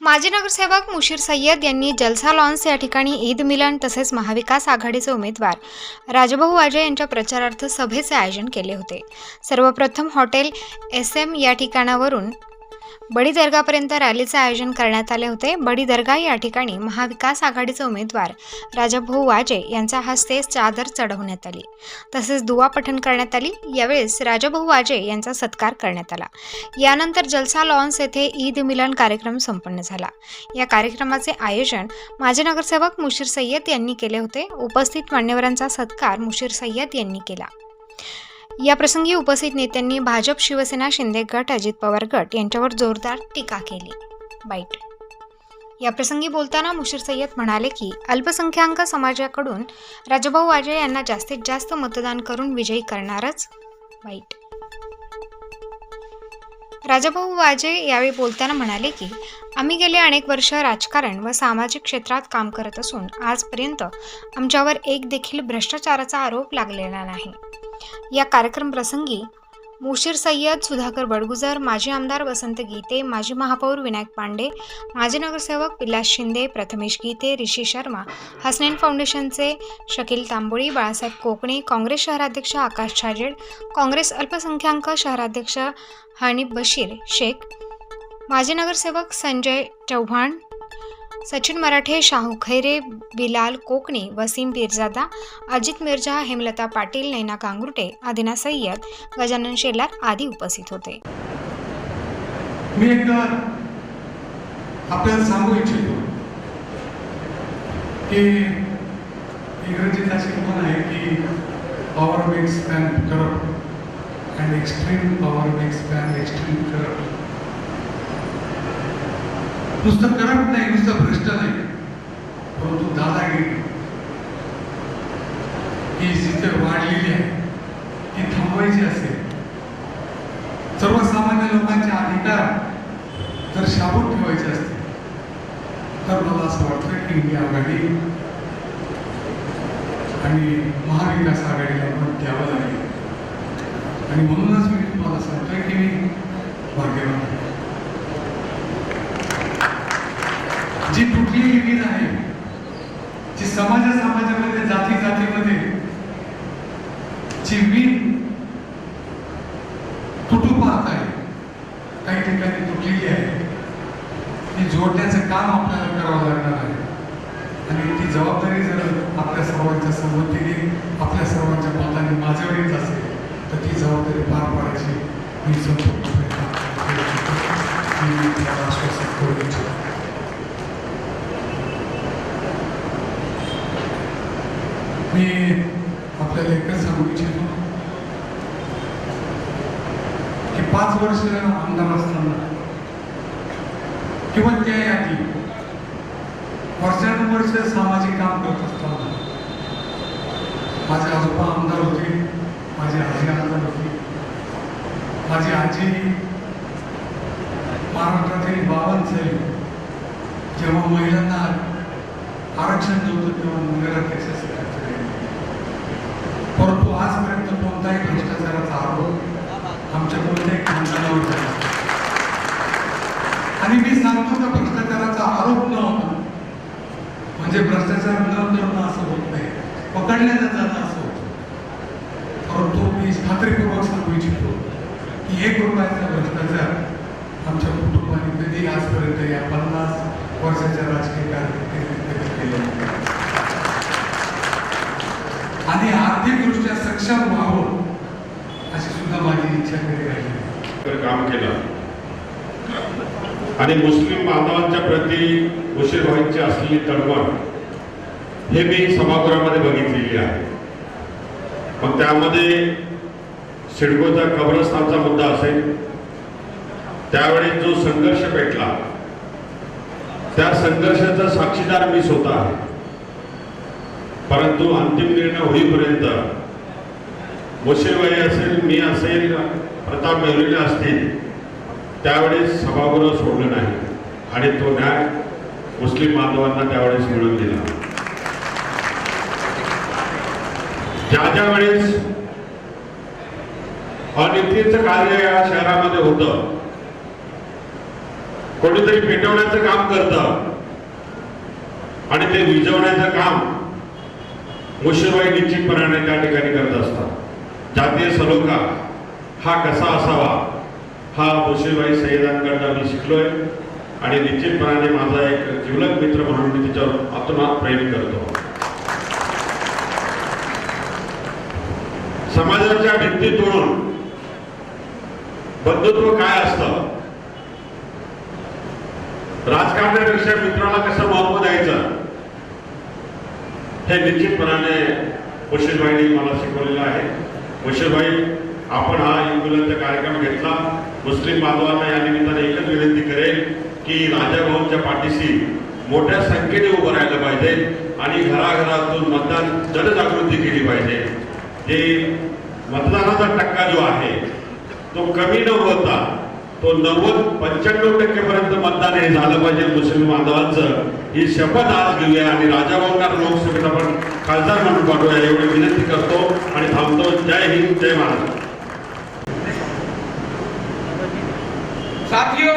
माजी नगरसेवक मुशीर सय्यद यांनी जलसा लॉन्स या ठिकाणी ईद मिलन तसेच महाविकास आघाडीचे उमेदवार राजाभाऊ वाजे यांच्या प्रचारार्थ सभेचे आयोजन केले होते। सर्वप्रथम हॉटेल SM या ठिकाणावरून बडी दर्गापर्यंत रॅलीचे आयोजन करण्यात आले होते। बडी दर्गा या ठिकाणी महाविकास आघाडीचे उमेदवार राजाभाऊ वाजे यांच्या हस्ते चादर चढवण्यात आली, तसेच दुआ पठण करण्यात आली। यावेळेस राजाभाऊ वाजे यांचा सत्कार करण्यात आला। यानंतर जलसा लॉन्स येथे ईद मिलन कार्यक्रम संपन्न झाला। या कार्यक्रमाचे आयोजन माजी नगरसेवक मुशीर सय्यद यांनी केले होते। उपस्थित मान्यवरांचा सत्कार मुशीर सय्यद यांनी केला। या प्रसंगी उपस्थित नेत्यांनी भाजप, शिवसेना, शिंदे गट, अजित पवार गट यांच्यावर जोरदार टीका केली। बाईट या प्रसंगी बोलताना मुशीर सय्यद म्हणाले की अल्पसंख्याक समाजाकडून राजाभाऊ वाजे यांना जास्तीत जास्त मतदान करून विजयी करणारच। बाईट राजाभाऊ वाजे यावेळी बोलताना म्हणाले की आम्ही गेले अनेक वर्ष राजकारण व सामाजिक क्षेत्रात काम करत असून आजपर्यंत आमच्यावर एक देखील भ्रष्टाचाराचा आरोप लागलेला नाही। या कार्यक्रम प्रसंगी मुशीर सय्यद, सुधाकर बडगुजर, माजी आमदार वसंत गीते, माजी महापौर विनायक पांडे, माजी नगरसेवक विलास शिंदे, प्रथमेश गीते, ऋषी शर्मा, हसनैन फाउंडेशनचे शकील तांबोळी, बाळासाहेब कोकणे, काँग्रेस शहराध्यक्ष आकाश छाजेड, काँग्रेस अल्पसंख्याक शहराध्यक्ष हनीफ बशीर शेख, माजी नगरसेवक संजय चव्हाण, सचिन मराठे, शाहू खैरे, बिलाल कोकणे, वसीम पीरजादा, अजित मिर्झा, हेमलता पाटील, नैना कांगुर्टे, आदिना सय्यद, गजानन शेलार आदी उपस्थित होते। मी एकदा आपल्याला सांगू इच्छितो की इंग्रजीत अशी म्हण आहे की power makes man corrupt and extreme power makes man extreme corrupt. नुसतं करप्ट नाही, नुसतं भ्रष्ट नाही, परंतु दादागिरी ही जिथे वाढलेली आहे ती थांबवायची असेल, सर्वसामान्य लोकांचे अधिकार जर शाबूत ठेवायचे असतील तर मला असं वाटतं की इंडिया आघाडी आणि महाविकास आघाडीला मत द्यावं लागेल। आणि म्हणूनच मी तुम्हाला सांगतोय की मी भाग्यवान आहे। जी तुटलेली वीज आहे, जी समाजामध्ये जातीमध्ये जी वीज तुटू पाहत आहे, काही ठिकाणी तुटलेली आहे, ती जोडण्याचं काम आपल्याला करावं लागणार आहे। आणि ती जबाबदारी जर आपल्या सर्वांच्या संमतीने, आपल्या सर्वांच्या मताने माझ्यावर येत असेल तर ती जबाबदारी पार पाडायची मी संपूर्ण आश्वासन करू इच्छितो। मी आपल्याला एकच सांगू इच्छितो की 5 वर्ष आमदार असताना किंवा त्याआधी वर्षानुवर्ष सामाजिक काम करत असताना माझे आजोबा आमदार होते, माझी आजी आमदार होती, माझी आजी महाराष्ट्रातील 52 साली जेव्हा महिलांना आरक्षण नव्हतं तेव्हा नगराध्यक्ष परंतु आजपर्यंत कोणताही भ्रष्टाचाराचा आरोप आमच्या कोणत्याही खानदानावर झाला। आणि मी सांगतो तर भ्रष्टाचाराचा आरोप न होता म्हणजे भ्रष्टाचार न करणं असं होत नाही, पकडण्यात जाणं असं होतं। परंतु मी खात्रीपूर्वक सांगू इच्छितो की 1 रुपयाचा भ्रष्टाचार आमच्या कुटुंबाने कधी आजपर्यंत या 50 वर्षाच्या राजकीय कारकिर्दीत केले आणि आर्थिकदृष्ट्या सक्षम व्हावं अशी सुद्धा माझी इच्छा कधी राहिली। काम केलं आणि मुस्लिम बांधवांच्या प्रती मुशीरभाईंची असलेली तळमळ हे मी सभागृहामध्ये बघितलेली आहे। मग त्यामध्ये सिडकोचा कब्रस्तानचा मुद्दा असेल, त्यावेळी जो संघर्ष पेटला त्या संघर्षाचा साक्षीदार मी स्वतः आहे। परंतु अंतिम निर्णय होईपर्यंत मुशीरभाई असेल, मी असेल, प्रताप मेहरोले असतील, त्यावेळेस सभागृह सोडलं नाही आणि तो न्याय मुस्लिम बांधवांना त्यावेळेस मिळवून दिला। ज्या वेळेस अनितीचं कार्य या शहरामध्ये होतं कोणीतरी पेटवण्याचं काम करतं आणि ते विझवण्याचं काम मुशीरबाई निश्चितपणाने त्या ठिकाणी करत असतात. जातीय सलोखा हा कसा असावा हा मुशीरबाई सय्यदांकडनं मी शिकलोय आणि निश्चितपणाने माझा एक जिवलग मित्र म्हणून मी तिच्यावर आत्मात प्रेम करतो. समाजाच्या भिंती तोडून बंधुत्व काय असतं, राजकारणापेक्षा मित्राला कसं महत्व द्यायचं हे निश्चितपणाने मुशीरबाईंनी मला शिकवलेलं आहे. मुशीरबाई, आपण हा ईद मिलनचा कार्यक्रम घेतला. मुस्लिम बांधवांना या निमित्ताने एकच विनंती करेल की राजाभाऊंच्या पाठीशी मोठ्या संख्येने उभं राहिलं पाहिजे आणि घराघरातून मतदान जनजागृती केली पाहिजे. जे मतदानाचा टक्का जो आहे तो कमी न होता तो 90-95% पर्यंत मतदान हे झालं पाहिजे मुस्लिम बांधवांचं. ही शपथ आज घेऊया आणि राजाभाऊंना लोकसभेत आपण खासदार म्हणून पाठवूया एवढी विनंती करतो आणि थांबतो. जय हिंद, जय महाराष्ट्र. साथियों,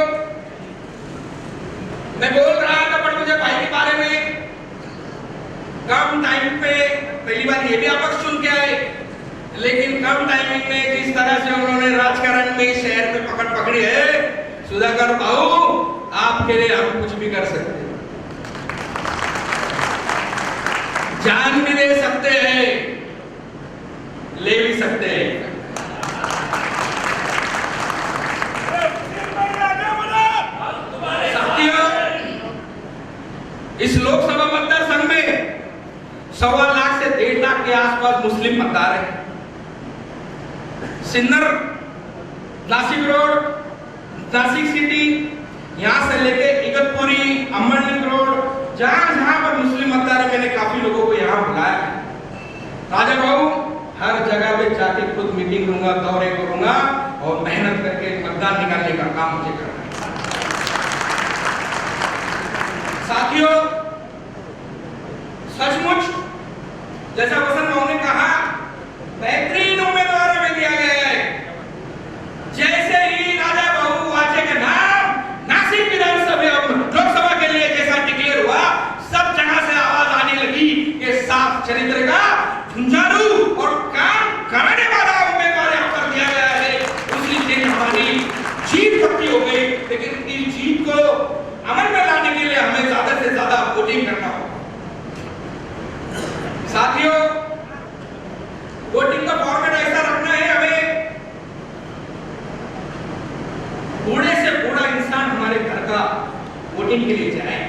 मैं बोल रहा था पर मुझे भाई के बारे में कम टाइम पे पहली बार ये भी आप सुन के आए, लेकिन कम टाइमिंग में जिस तरह से उन्होंने राजकारण में शहर में पकड़ पकड़ी है, सुधाकर बाबू आपके लिए हम कुछ भी कर सकते हैं, जान भी दे सकते हैं, ले भी सकते हैं. साथियों, इस लोकसभा मतदार संघ में 1.25 लाख से 1.5 लाख के आसपास मुस्लिम मतदार हैं. सिन्नर, नासिक रोड, नासिक सिटी, यहाँ से लेके इगतपुरी, अमरलिंग रोड, जहां जहां पर मुस्लिम मतदार है, मैंने काफी लोगों को यहाँ बुलाया है. राजा बाबू, हर जगह पे जाके खुद मीटिंग लूंगा, दौरे करूंगा और मेहनत करके मतदान निकालने का काम मुझे करना है. साथियों, सचमुच जैसा वसंत बाबू ने कहा, बेहतरीन उम्मीदवार हमें दिया गया है. जैसे ही राजा बाबू वाजे का नाम नासिक विधानसभा लोकसभा के लिए जैसा डिक्लेयर हुआ, सब जगह से आवाज आने लगी कि साफ चरित्र का, झुंझारू और काम करने वाला उम्मीदवार यहाँ पर दिया गया है. उसी दिन हमारी जीत पक्की हो गई. लेकिन इस जीत को अमल में लाने के लिए हमें ज्यादा से ज्यादा वोटिंग करना होगा. साथियों, वोटिंग का फॉर्मेट ऐसा रखना है हमें, बूढ़े से बूढ़ा इंसान हमारे घर का वोटिंग के लिए जाए.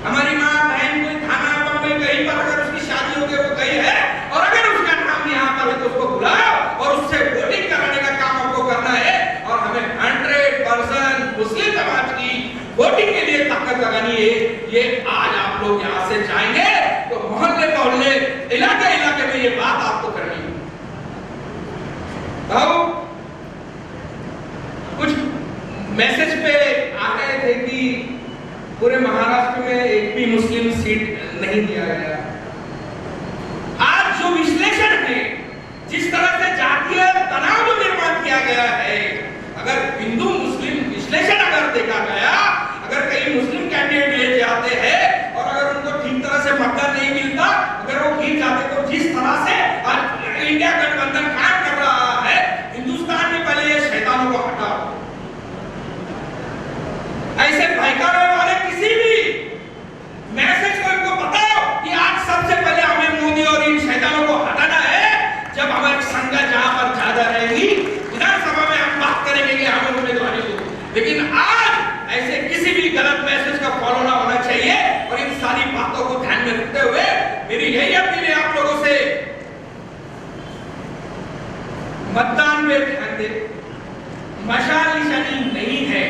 हमारी माँ बहन कोई थाना बम्बई कहीं पर अगर उसकी शादी हो गई, वो कहीं है और अगर उसका नाम यहाँ पर है तो उसको बुलाओ और उससे वोटिंग कराने का काम आपको करना है. और हमें 100% मुस्लिम समाज की वोटिंग के लिए ताकत लगानी है. ये आज आप लोग यहाँ से जाएंगे तो मोहल्ले मोहल्ले, इलाके इलाके में ये बात आपको करनी है. तो कुछ मैसेज पे आ रहे थे कि पूरे महाराष्ट्र में एक भी मुस्लिम सीट नहीं दिया गया. आज जो विश्लेषण है, जिस तरह से जातीय तनाव जो निर्माण किया गया है, अगर हिंदू मुस्लिम विश्लेषण अगर देखा गया, अगर कई मुस्लिम कैंडिडेट ले जाते हैं और अगर उनको ठीक तरह से मतदान नहीं मिलता, अगर वो गिर जाते, तो जिस तरह से आज इंडिया गठबंधन काम कर रहा है, हिंदुस्तान में पहले ये शैतानों को हटाओ. ऐसे बहकावे वाले किसी भी मैसेज को इनको बताओ कि आज सबसे पहले हमें मोदी और इन शैतानों को हटाना है. जब हमारी संख्या जहां पर ज्यादा रहेगी, विधानसभा में हम बात करेंगे कि हमें उम्मीदवारी दो. लेकिन आज ऐसे किसी भी गलत मैसेज का फॉलो ना होना चाहिए. और इन सारी बातों को ध्यान में रखते हुए मेरी यही अपील है आप लोगों से, मतदान में ध्यान दे. मशाल निशानी नहीं है,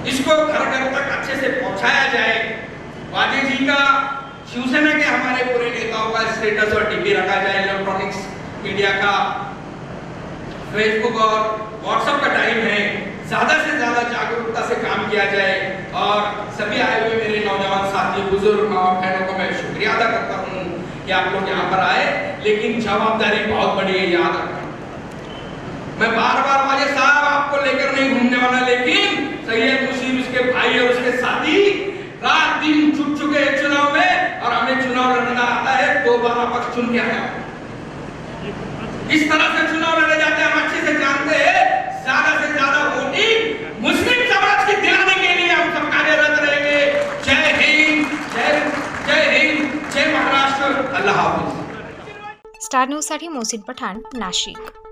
इसको घर घर तक अच्छे से पहुंचाया जाए. वाजे जी का, शिवसेना के हमारे पूरे नेताओं का स्टेटस और डीपी रखा जाए. इलेक्ट्रॉनिक्स मीडिया का, फेसबुक और व्हाट्सएप का टाइम है, ज्यादा से ज्यादा जागरूकता से काम किया जाए. और सभी आए हुए मेरे नौजवान साथी, बुजुर्ग माँ बहनों को मैं शुक्रिया अदा करता हूँ कि आप लोग यहाँ पर आए. लेकिन जवाबदारी बहुत बड़ी है, याद रखना. मैं बार बार वाजे साहब आपको लेकर नहीं घूमने वाला, लेकिन सैयद मुशीर, उसके भाई और उसके साथी रात दिन जुट चुके हैं चुनाव में, और हमें चुनाव लड़ना आता है, दोबारा पक्ष चुन के आया। इस तरह से चुनाव लड़े जाते हैं, हम अच्छे से जानते हैं। ज्यादा से ज्यादा वोटिंग मुस्लिम समाज की दिलाने के लिए हम सब कार्यरत रहेंगे। जय हिंद, जय हिंद, जय महाराष्ट्र, अल्लाह हाफिज। स्टार न्यूजसाठी मोहसिन पठाण, नाशिक।